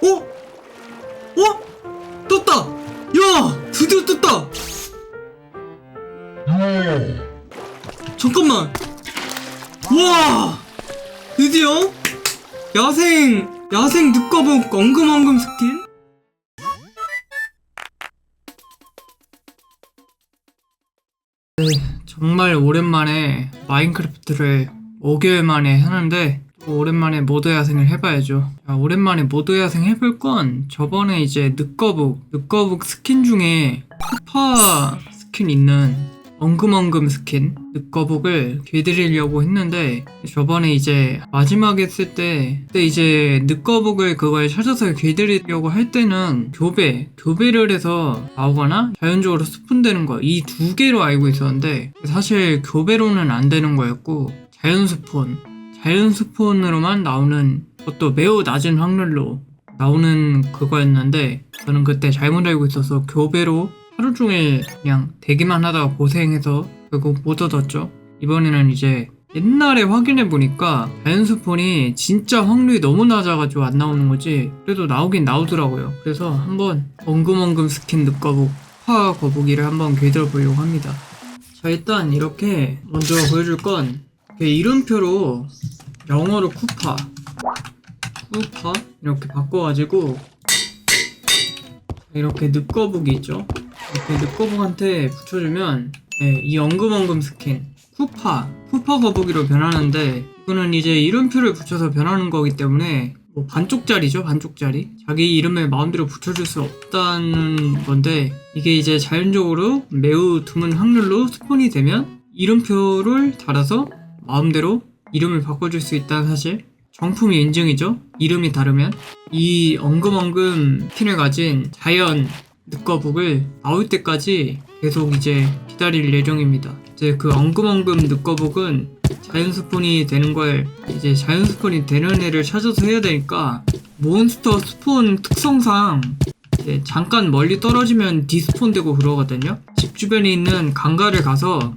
어? 어? 떴다! 야! 드디어 떴다! 잠깐만! 우와! 드디어 야생 늑거북 엉금엉금 스킨? 네, 정말 오랜만에 마인크래프트를 5개월 만에 하는데 또 오랜만에 모드 야생을 해봐야죠. 자, 오랜만에 모드 야생 해볼 건 저번에 이제 늑거북 스킨 중에 쿠파 스킨 있는 엉금엉금 스킨 늑거북을 길들이려고 했는데 저번에 이제 마지막에 했을 때 그때 이제 늑거북을 그걸 찾아서 길들이려고 할 때는 교배를 해서 나오거나 자연적으로 스폰되는 거 이 두 개로 알고 있었는데 사실 교배로는 안 되는 거였고 자연 스폰으로만 나오는 것도 매우 낮은 확률로 나오는 그거였는데 저는 그때 잘못 알고 있어서 교배로 하루 종일 그냥 대기만 하다가 고생해서 결국 못 얻었죠. 이번에는 이제 옛날에 확인해보니까 자연 스폰이 진짜 확률이 너무 낮아가지고 안 나오는 거지 그래도 나오긴 나오더라고요. 그래서 한번 엉금엉금 스킨 늑거북 파 거북이를 한번 길들여 보려고 합니다. 자, 일단 이렇게 먼저 보여줄 건 이름표로 영어로 쿠파 이렇게 바꿔가지고 이렇게 늑거북이 있죠. 이렇게 늑거북한테 붙여주면 이 엉금엉금 스킨 쿠파 거북이로 변하는데 이거는 이제 이름표를 붙여서 변하는 거기 때문에 뭐 반쪽짜리죠. 자기 이름을 마음대로 붙여줄 수 없다는 건데 이게 이제 자연적으로 매우 드문 확률로 스폰이 되면 이름표를 달아서 마음대로 이름을 바꿔줄 수 있다는 사실 정품이 인증이죠. 이름이 다르면 이 엉금엉금 스킨을 가진 자연 늑거북을 나올 때까지 계속 이제 기다릴 예정입니다. 이제 그 엉금엉금 늑거북은 자연 스폰이 되는 걸 이제 자연 스폰이 되는 애를 찾아서 해야 되니까 몬스터 스폰 특성상 이제 잠깐 멀리 떨어지면 디스폰되고 그러거든요. 집 주변에 있는 강가를 가서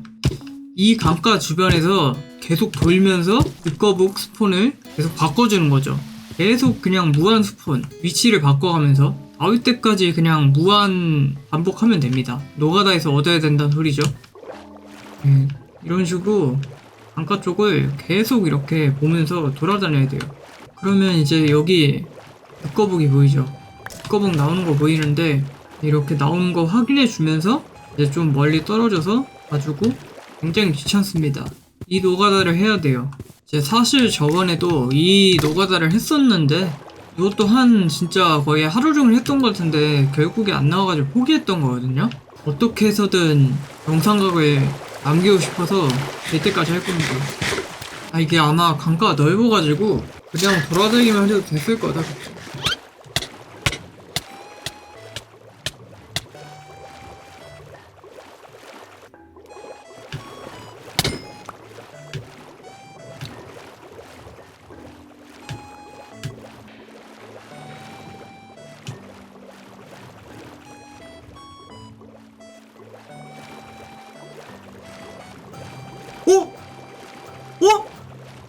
이 강가 주변에서 계속 돌면서 늑거북 스폰을 계속 바꿔주는 거죠. 계속 그냥 무한 스폰 위치를 바꿔가면서 나올 때까지 그냥 무한 반복하면 됩니다. 노가다에서 얻어야 된다는 소리죠. 이런 식으로 강가 쪽을 계속 이렇게 보면서 돌아다녀야 돼요. 그러면 이제 여기 늑거북이 보이죠? 늑거북 나오는 거 보이는데 이렇게 나오는 거 확인해 주면서 이제 좀 멀리 떨어져서 봐주고 굉장히 귀찮습니다. 이 노가다를 해야 돼요. 이제 사실 저번에도 이 노가다를 했었는데 이것도 진짜 거의 하루 종일 했던 것 같은데 결국에 안 나와가지고 포기했던 거거든요. 어떻게 해서든 영상각을 남기고 싶어서 이때까지 할 겁니다. 이게 아마 강가가 넓어가지고 그냥 돌아다니기만 해도 됐을 거다.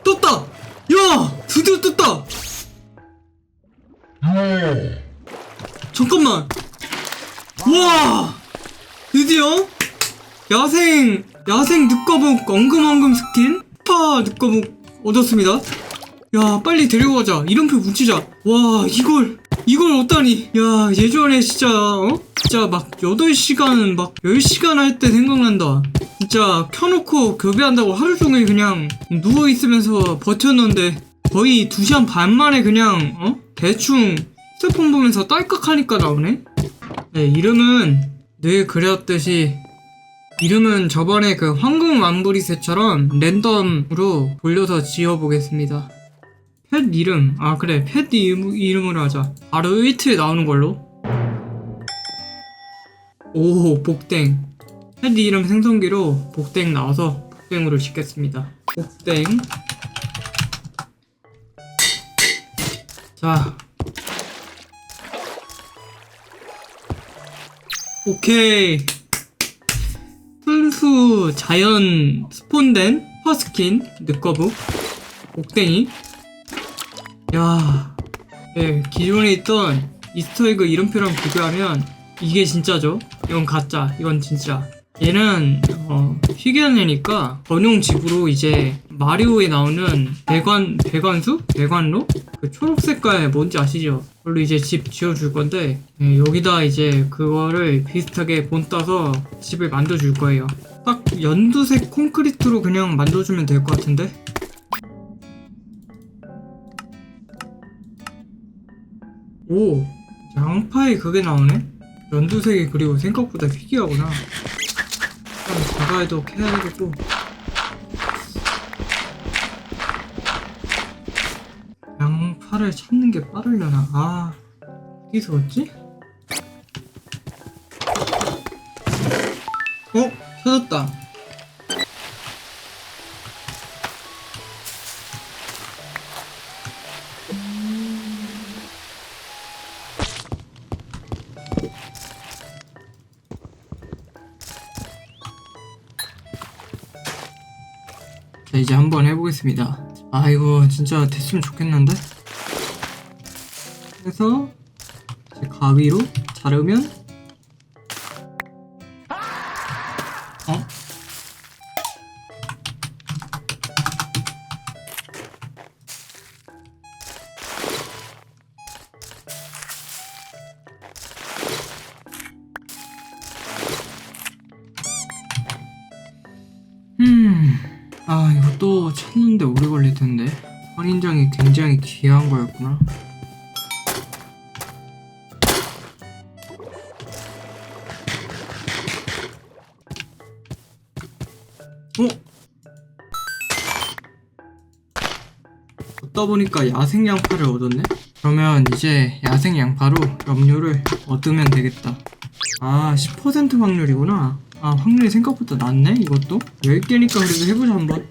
떴다! 야! 드디어 떴다! 잠깐만! 우와! 드디어 야생 늑거북 엉금엉금 스킨 파 늑거북 얻었습니다. 야, 빨리 데리고 가자. 이름표 붙이자. 와, 이걸 얻다니. 야, 예전에 진짜 진짜 막 8시간 막 10시간 할 때 생각난다. 진짜 켜놓고 교배한다고 하루 종일 그냥 누워있으면서 버텼는데 거의 2시간 반 만에 그냥 대충 휴대폰 보면서 딸깍하니까 나오네. 네, 이름은 늘 그렸듯이 이름은 저번에 그 황금 왕브리새처럼 랜덤으로 돌려서 지어보겠습니다. 펫 이름 그래 펫 이름으로 하자. 바로 이틀 나오는 걸로. 오, 복댕. 펫 이름 생성기로 복댕 나와서 복댕으로 짓겠습니다. 복댕. 자, 오케이. 순수 자연 스폰된 퍼스킨 늑거북 복댕이. 야, 네, 기존에 있던 이스터에그 이름표랑 비교하면 이게 진짜죠? 이건 가짜, 이건 진짜. 얘는 희귀한 애니까 전용 집으로 이제 마리오에 나오는 배관로? 그 초록색깔 뭔지 아시죠? 그걸로 이제 집 지어줄 건데 여기다 이제 그거를 비슷하게 본 따서 집을 만들어줄 거예요. 딱 연두색 콘크리트로 그냥 만들어주면 될 것 같은데? 오, 양파에 그게 나오네? 연두색이 그리고 생각보다 희귀하구나. 일단 자가에도 캐야 되겠고. 양파를 찾는 게 빠르려나? 아, 어디서 왔지? 찾았다. 자, 이제 한번 해보겠습니다. 아, 이거 진짜 됐으면 좋겠는데? 그래서 이제 가위로 자르면 아, 이거 또 찾는데 오래 걸릴 텐데. 선인장이 굉장히 귀한 거였구나. 얻다 보니까 야생 양파를 얻었네? 그러면 이제 야생 양파로 염료를 얻으면 되겠다. 아, 10% 확률이구나. 아, 확률이 생각보다 낮네, 이것도? 10개니까 그래도 해보자, 한번.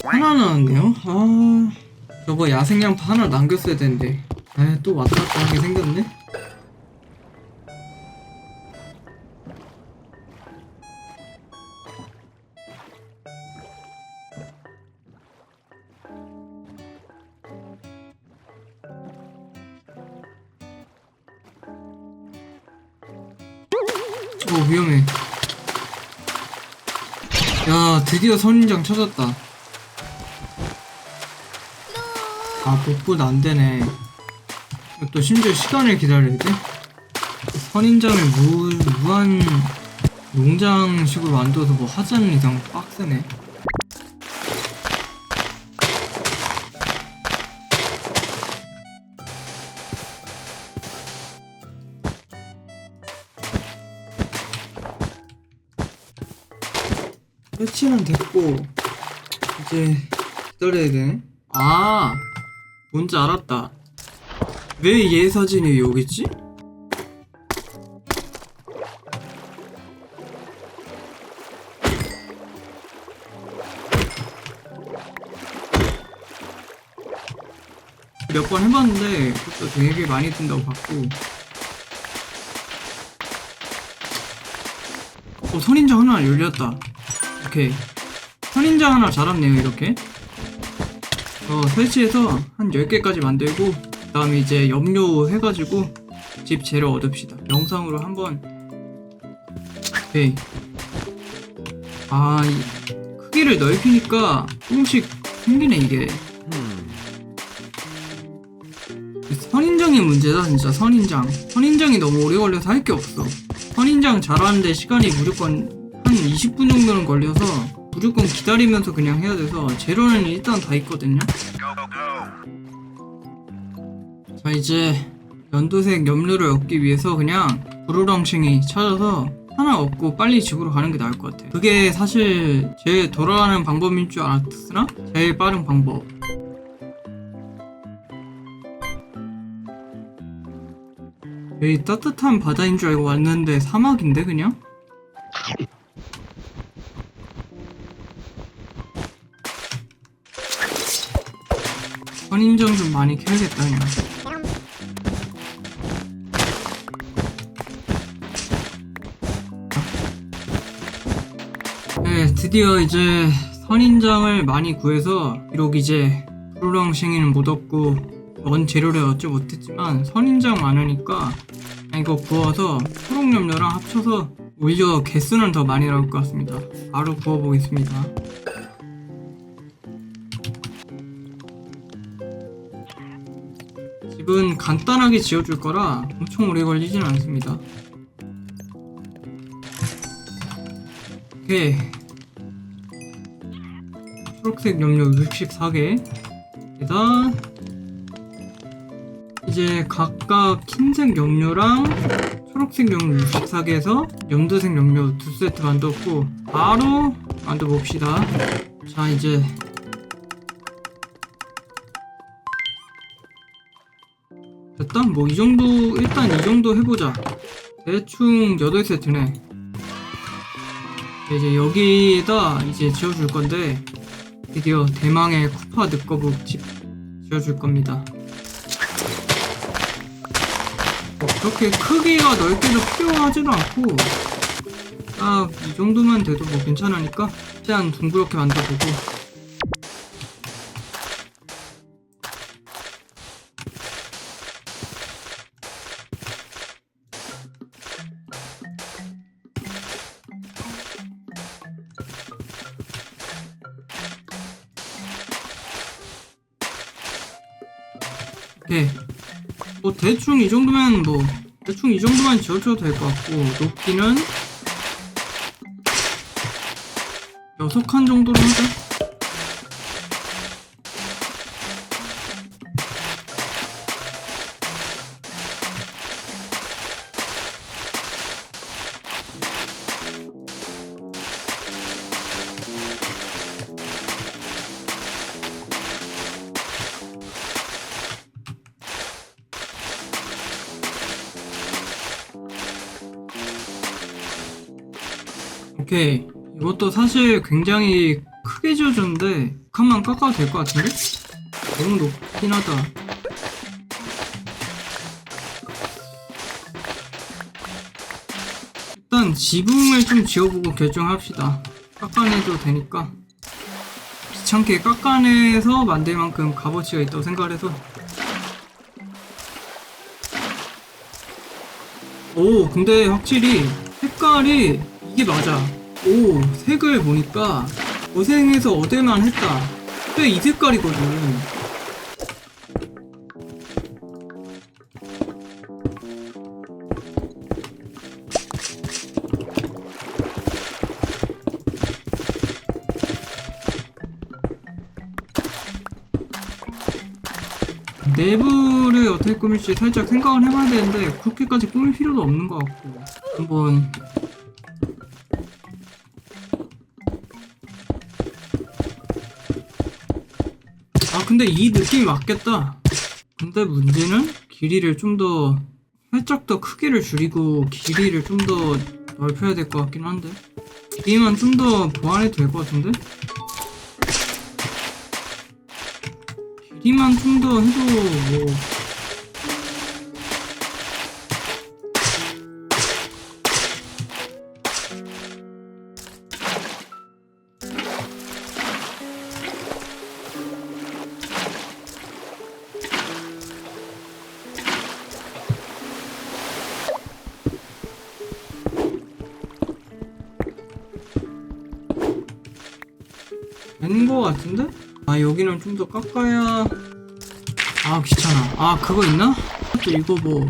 하나 나왔네요? 아, 저거 야생 양파 하나 남겼어야 되는데. 아, 또 왔다 갔다 하게 생겼네? 위험해. 야, 드디어 선인장 찾았다. 아, 복구도 안되네. 또 심지어 시간을 기다려야 돼? 선인장을 무한 농장식으로 만들어서 뭐 하자는 이상 빡세네. 설치는 됐고 이제 기다려야 되네. 아, 뭔지 알았다. 왜 얘 사진이 여기 있지? 몇 번 해봤는데 그것도 되게 많이 든다고 봤고. 선인장 하나 열렸다. 오케이, 선인장 하나 자랐네요. 이렇게 설치해서 한 10개까지 만들고 그 다음에 이제 염료 해가지고 집 재료 얻읍시다. 영상으로 한번. 오케이. 아, 이 크기를 넓히니까 조금씩 생기네 이게. 선인장이 문제다 진짜. 선인장이 너무 오래 걸려서 할 게 없어. 선인장 자라는데 시간이 무조건 한 20분 정도는 걸려서 무조건 기다리면서 그냥 해야 돼서 재료는 일단 다 있거든요. 자, 이제 연두색 염료를 얻기 위해서 그냥 부르렁칭이 찾아서 하나 얻고 빨리 집으로 가는 게 나을 것 같아. 그게 사실 제일 돌아가는 방법인 줄 알았으나 제일 빠른 방법. 여기 따뜻한 바다인 줄 알고 왔는데 사막인데 그냥? 선인장 좀 많이 캐야겠다 그냥. 네, 드디어 이제 선인장을 많이 구해서 비록 이제 프로랑싱이는 못 얻고 원 재료를 얻지 못했지만 선인장 많으니까 이거 구워서 초록염료랑 합쳐서 오히려 개수는 더 많이 나올 것 같습니다. 바로 구워보겠습니다. 집은 간단하게 지어줄 거라 엄청 오래 걸리진 않습니다. 오케이, 초록색 염료 64개 에다 이제 각각 흰색 염료랑 초록색 염료 64개에서 연두색 염료 2세트 만들었고 바로 만들어봅시다. 자, 이제 됐다? 뭐 이정도, 일단 이정도 해보자. 대충 8세트네. 이제 여기에다 이제 지어줄 건데 드디어 대망의 쿠파 늑거북 집 지어줄 겁니다. 그렇게 크기가 넓게도 필요하지도 않고 딱 이 정도만 돼도 뭐 괜찮으니까 최대한 둥그렇게 만들어보고. 오케이, 뭐 대충 이 정도면 대충 이 정도만 지어줘도 될 것 같고 높이는 6칸 정도로 하자. 오케이, 이것도 사실 굉장히 크게 지어줬는데 칸만 깎아도 될 것 같은데? 너무 높긴 하다. 일단 지붕을 좀 지어보고 결정합시다. 깎아내도 되니까 귀찮게 깎아내서 만들 만큼 값어치가 있다고 생각을 해서. 오, 근데 확실히 색깔이 이게 맞아. 오, 색을 보니까 고생해서 얻을만 했다. 꽤 이 색깔이거든. 내부를 어떻게 꾸밀지 살짝 생각을 해봐야 되는데 그렇게까지 꾸밀 필요도 없는 것 같고. 한번 근데 이 느낌이 맞겠다. 근데 문제는 길이를 좀 더 살짝 더 크기를 줄이고 길이를 좀 더 넓혀야 될 것 같긴 한데 길이만 좀 더 보완해도 될 것 같은데? 길이만 좀 더 해도 뭐 되는 거 같은데? 아, 여기는 좀 더 깎아야. 아, 귀찮아. 아, 그거 있나? 또 이거 뭐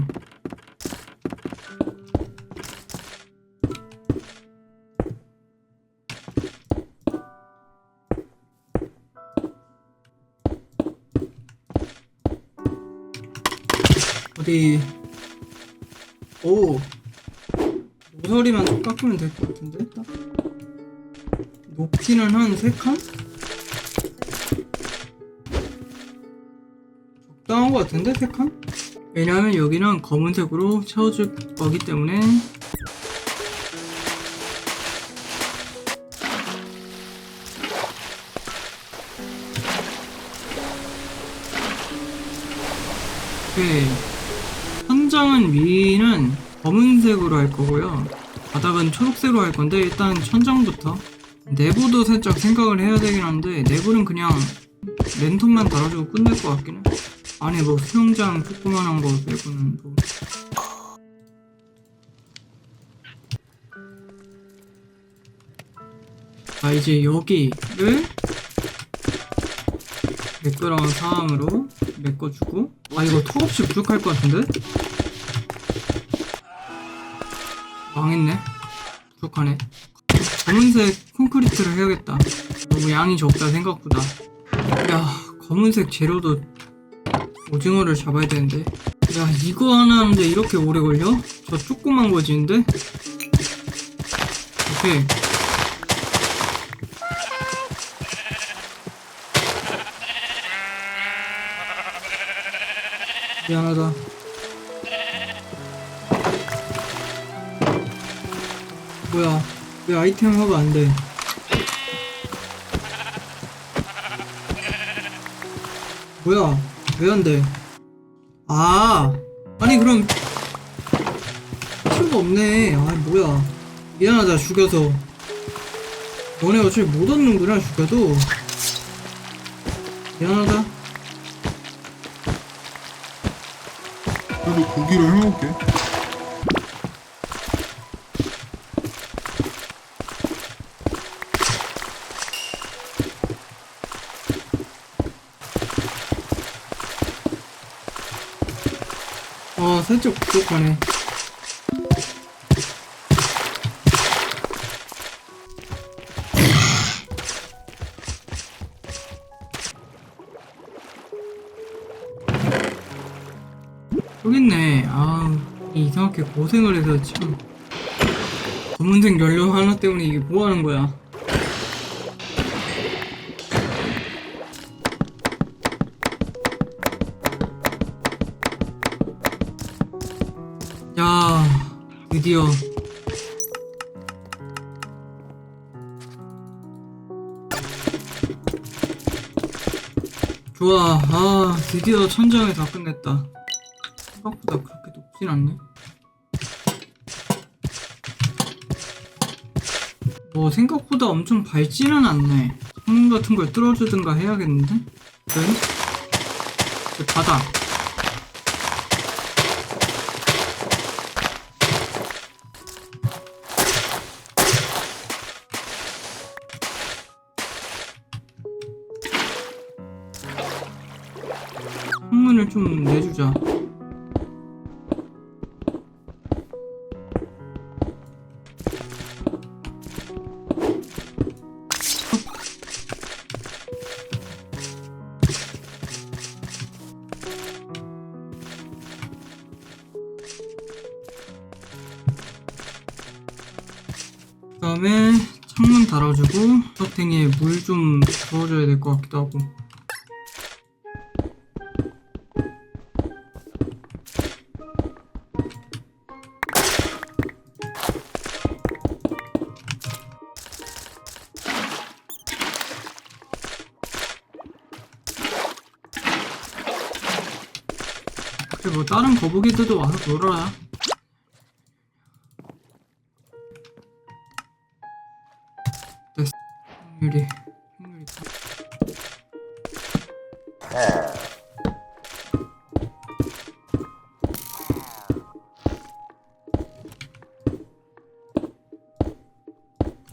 어디. 오, 모서리만 좀 깎으면 될 것 같은데? 딱 높이는 한 3칸? 적당한 것 같은데? 3칸? 왜냐하면 여기는 검은색으로 채워줄 거기 때문에. 오케이, 천장은 위는 검은색으로 할 거고요, 바닥은 초록색으로 할 건데 일단 천장부터 내부도 살짝 생각을 해야 되긴 한데 내부는 그냥 랜턴만 달아주고 끝낼 것 같긴 해. 안에 뭐 수영장 조그만한 거 빼고는 뭐. 자, 이제 여기를 매끄러운 사암으로 메꿔주고. 아, 이거 턱없이 부족할 것 같은데? 망했네. 부족하네. 검은색 콘크리트를 해야겠다. 너무 양이 적다 생각보다. 야, 검은색 재료도 오징어를 잡아야 되는데. 야, 이거 하나 하는데 이렇게 오래 걸려? 저 조그만 거지인데? 오케이. 미안하다. 뭐야, 왜 아이템 화가 안 돼? 뭐야, 왜 안 돼? 아, 아니 그럼 필요가 없네. 아, 뭐야. 미안하다, 죽여서. 너네 어차피 못 얻는구나, 죽여도. 미안하다. 그래도 고기를 해먹게. 살짝 부족하네. 여기 있네. 아, 이상하게 고생을 해서 참. 검은색 연료 하나 때문에 이게 뭐 하는 거야. 야, 드디어. 좋아. 아, 드디어 천장을 다 끝냈다. 생각보다 그렇게 높진 않네. 뭐 생각보다 엄청 밝지는 않네. 창문 같은 걸 뚫어주든가 해야겠는데? 네? 바닥. 창문을 좀 내주자. 그 다음에 창문 달아주고 석탱이에 물 좀 부어줘야 될 것 같기도 하고. 뭐 다른 거북이들도 와서 놀아라. 됐어. 확률이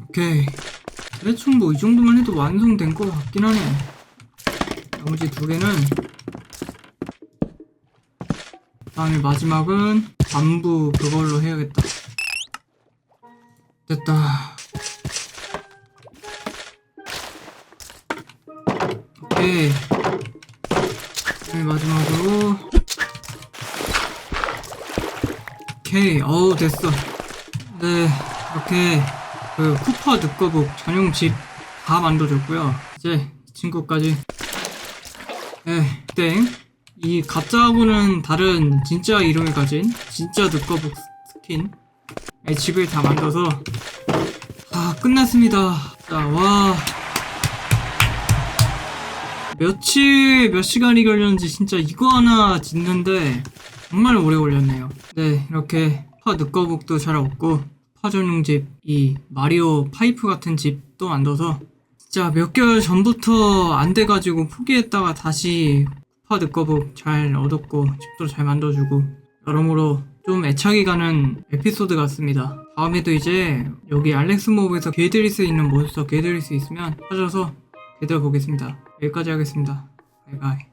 오케이. 대충 뭐 이 정도만 해도 완성된 것 같긴 하네. 나머지 두 개는, 다음에 마지막은 반부 그걸로 해야겠다. 됐다. 오케이. 마지막으로. 오케이. 어우, 됐어. 네, 이렇게 그 쿠퍼 늑거북 전용 집 다 만들어줬고요. 이제 이 친구까지. 네, 땡. 이 가짜하고는 다른 진짜 이름을 가진 진짜 늑거북 스킨 집을 다 만들어서 다 끝났습니다. 자, 와, 몇 시간이 걸렸는지 진짜 이거 하나 짓는데 정말 오래 걸렸네요. 네, 이렇게 파 늑거북도 잘 얻고 파 전용 집, 이 마리오 파이프 같은 집도 또 만들어서 진짜 몇 개월 전부터 안 돼가지고 포기했다가 다시 쿠파 늑거북 잘 얻었고 집도 잘 만들어주고 여러모로 좀 애착이 가는 에피소드 같습니다. 다음에도 이제 여기 알렉스 몹에서 길들일 수 있는 몬스터 길들일 수 있으면 찾아서 길들여 보겠습니다. 여기까지 하겠습니다. 바이바이.